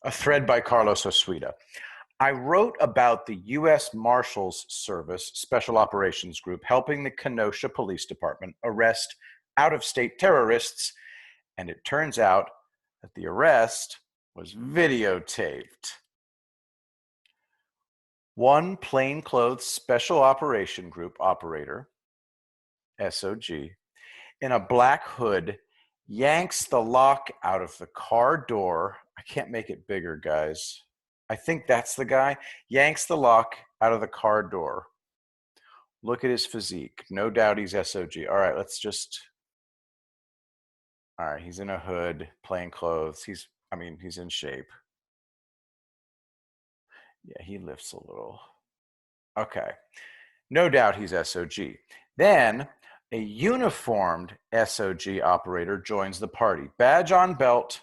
A thread by Carlos Osuita. I wrote about the U.S. Marshals Service Special Operations Group helping the Kenosha Police Department arrest out-of-state terrorists, and it turns out that the arrest was videotaped. One plainclothes Special Operation Group operator, SOG, in a black hood yanks the lock out of the car door. I can't make it bigger, guys. I think that's the guy. Yanks the lock out of the car door. Look at his physique. No doubt he's SOG. All right, all right, he's in a hood, plain clothes. He's in shape. Yeah, he lifts a little. Okay. No doubt he's SOG. Then a uniformed SOG operator joins the party. Badge on belt,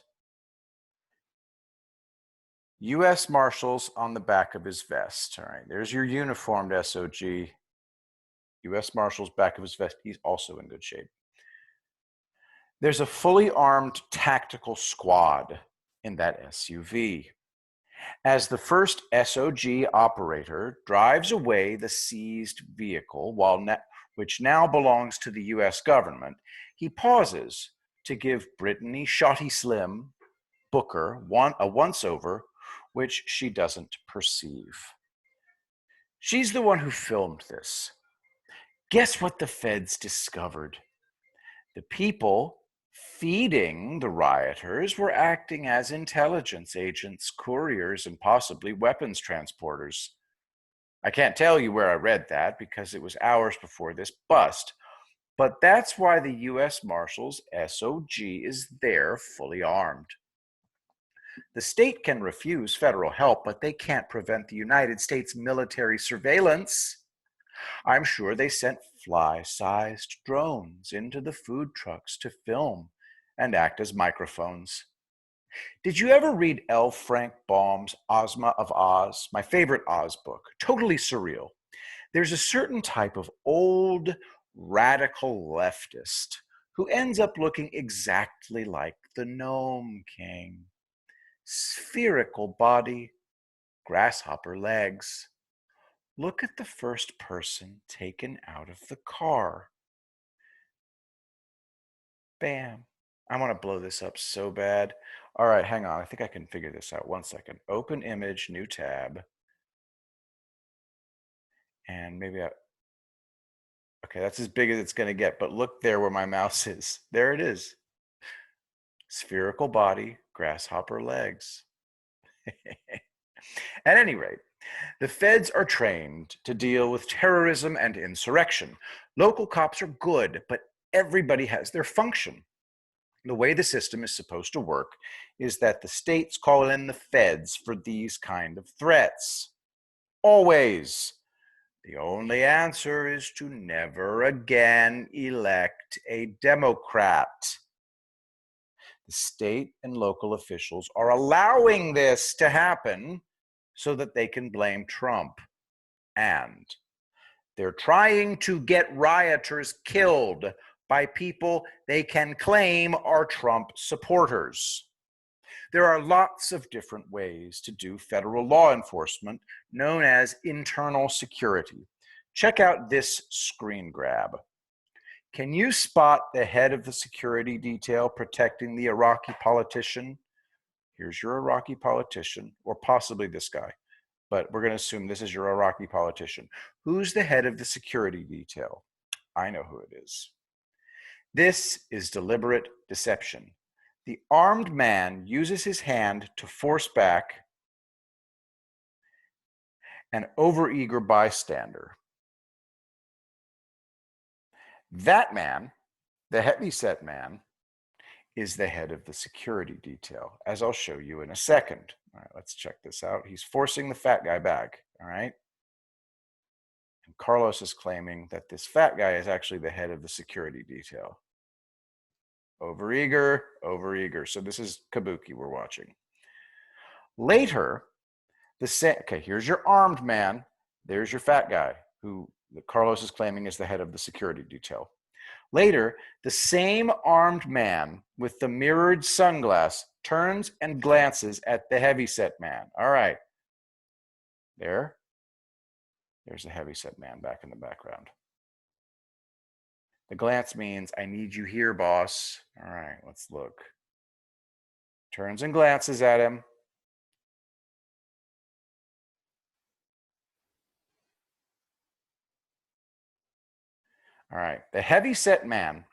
U.S. Marshals on the back of his vest. All right, there's your uniformed SOG. U.S. Marshals, back of his vest. He's also in good shape. There's a fully armed tactical squad in that SUV. As the first SOG operator drives away the seized vehicle, which now belongs to the U.S. government, he pauses to give Brittany Shotty Slim Booker a once-over, which she doesn't perceive. She's the one who filmed this. Guess what the feds discovered? The people feeding the rioters were acting as intelligence agents, couriers, and possibly weapons transporters. I can't tell you where I read that because it was hours before this bust, but that's why the U.S. Marshals SOG is there fully armed. The state can refuse federal help, but they can't prevent the United States military surveillance. I'm sure they sent fly-sized drones into the food trucks to film and act as microphones. Did you ever read L. Frank Baum's Ozma of Oz? My favorite Oz book. Totally surreal. There's a certain type of old radical leftist who ends up looking exactly like the Gnome King. Spherical body, grasshopper legs. Look at the first person taken out of the car. Bam. I want to blow this up so bad. All right, hang on. I think I can figure this out. 1 second. Open image, new tab. And maybe okay, that's as big as it's going to get. But look there where my mouse is. There it is. Spherical body, grasshopper legs. At any rate, the feds are trained to deal with terrorism and insurrection. Local cops are good, but everybody has their function. The way the system is supposed to work is that the states call in the feds for these kind of threats. Always. The only answer is to never again elect a Democrat. The state and local officials are allowing this to happen so that they can blame Trump. And they're trying to get rioters killed by people they can claim are Trump supporters. There are lots of different ways to do federal law enforcement, known as internal security. Check out this screen grab. Can you spot the head of the security detail protecting the Iraqi politician? Here's your Iraqi politician, or possibly this guy, but we're going to assume this is your Iraqi politician. Who's the head of the security detail? I know who it is. This is deliberate deception. The armed man uses his hand to force back an overeager bystander. That man, the heavyset man, is the head of the security detail, as I'll show you in a second. All right, let's check this out. He's forcing the fat guy back, all right? And Carlos is claiming that this fat guy is actually the head of the security detail. Overeager, overeager. So this is Kabuki we're watching. Later, okay, here's your armed man. There's your fat guy, who Carlos is claiming is the head of the security detail. Later, the same armed man with the mirrored sunglass turns and glances at the heavyset man. All right. There's a heavyset man back in the background. The glance means, I need you here, boss. All right, let's look. Turns and glances at him. All right, the heavyset man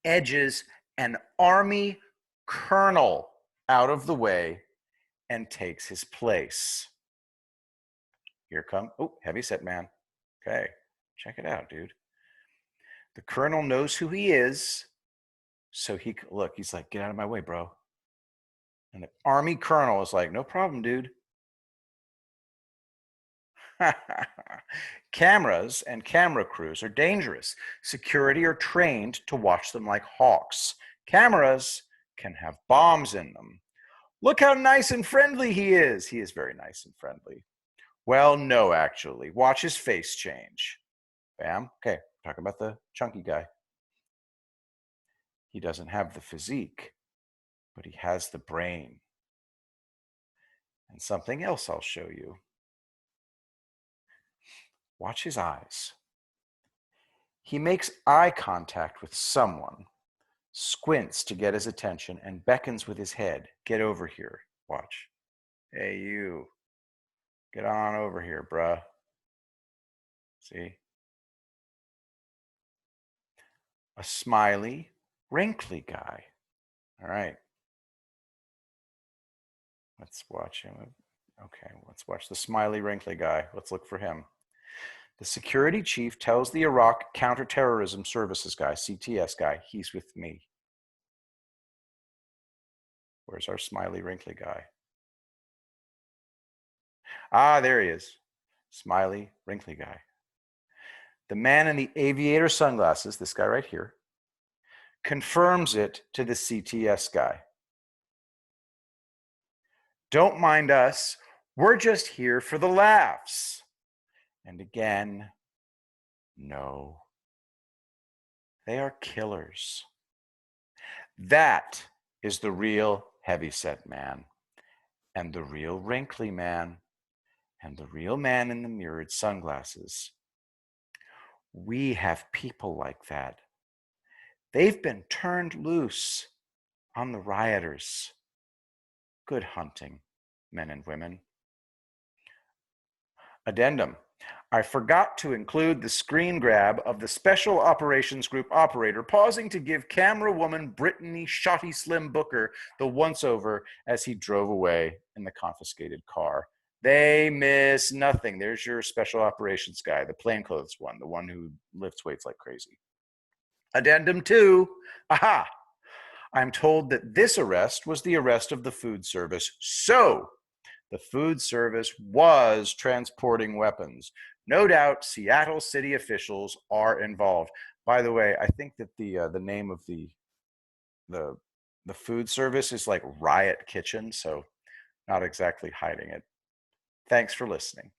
edges an army colonel out of the way and takes his place. Here come, oh, heavyset man. Okay, check it out, dude. The colonel knows who he is, so he's like, get out of my way, bro. And the army colonel is like, no problem, dude. Cameras and camera crews are dangerous. Security are trained to watch them like hawks. Cameras can have bombs in them. Look how nice and friendly he is. He is very nice and friendly. Well, no, actually. Watch his face change. Bam. Okay, talking about the chunky guy. He doesn't have the physique, but he has the brain. And something else I'll show you. Watch his eyes. He makes eye contact with someone, squints to get his attention, and beckons with his head. Get over here. Watch. Hey, you. Get on over here, bruh. See? A smiley, wrinkly guy. All right. Let's watch him. Okay, let's watch the smiley, wrinkly guy. Let's look for him. The security chief tells the Iraq Counterterrorism Services guy, CTS guy, he's with me. Where's our smiley, wrinkly guy? Ah, there he is. Smiley, wrinkly guy. The man in the aviator sunglasses, this guy right here, confirms it to the CTS guy. Don't mind us. We're just here for the laughs. And again, no. They are killers. That is the real heavyset man, and the real wrinkly man, and the real man in the mirrored sunglasses. We have people like that. They've been turned loose on the rioters. Good hunting, men and women. Addendum. I forgot to include the screen grab of the Special Operations Group operator pausing to give camera woman Brittany Shotty Slim Booker the once-over as he drove away in the confiscated car. They miss nothing. There's your Special Operations guy, the plainclothes one, the one who lifts weights like crazy. Addendum 2. Aha! I'm told that this arrest was the arrest of the food service. So, the food service was transporting weapons. No doubt Seattle city officials are involved. By the way, I think that the name of the food service is like Riot Kitchen, so not exactly hiding it. Thanks for listening.